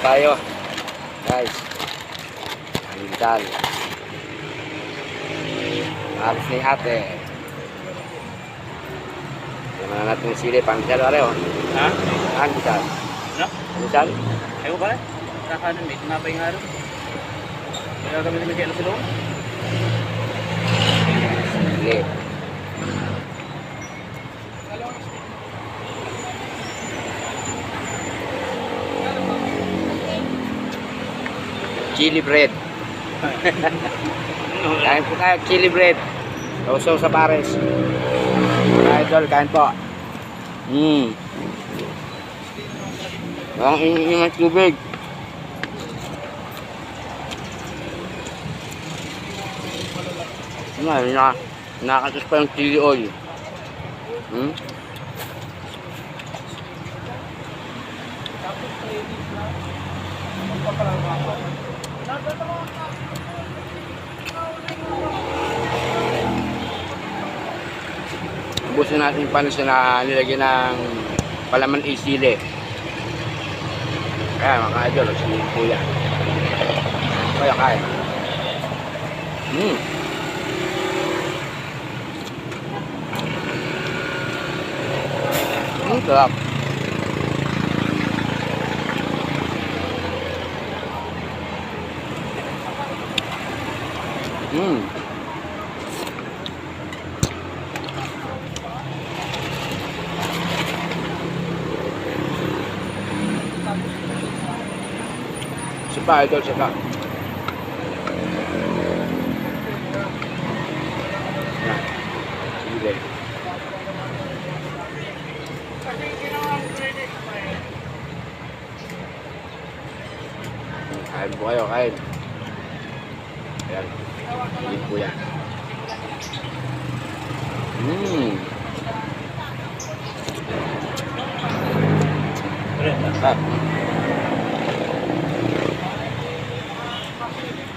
tayo. Guys. Minsan. Alis ni ate. Naman natin yung sili. Pangkisal pare oh. Ha? Pangkisal. Ano? Pangkisal? Ayaw ba? Kakanan may tinapay nga rin. Kaya kami naman kaya sa loob. Sili. Chili bread. Kain po tayo, chili bread. Sausaw sa pares. Mga idol, kain po. Ang ingin ng tubig. Nakakas pa yung chili oil. Ubusin natin yung panis na nilagyan ng palaman isili. Kaya mga idol, sili po yan. Kaya kaya. Sarap. Sipa idol, sipa. Yan. Sige. Kain po kayo, kain. Ayan. Hindi po yan. Sarap.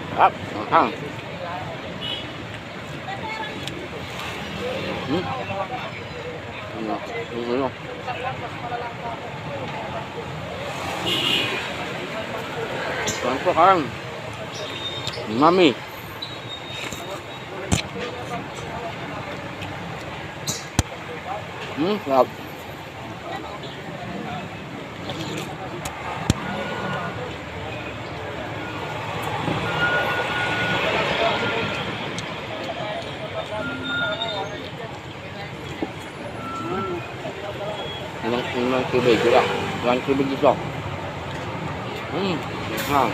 Sarap. Mahang. Ano? Kain po, kain. Mami. Sarap. Ilang tubig, diba? Ilang tubig dito. Mahang.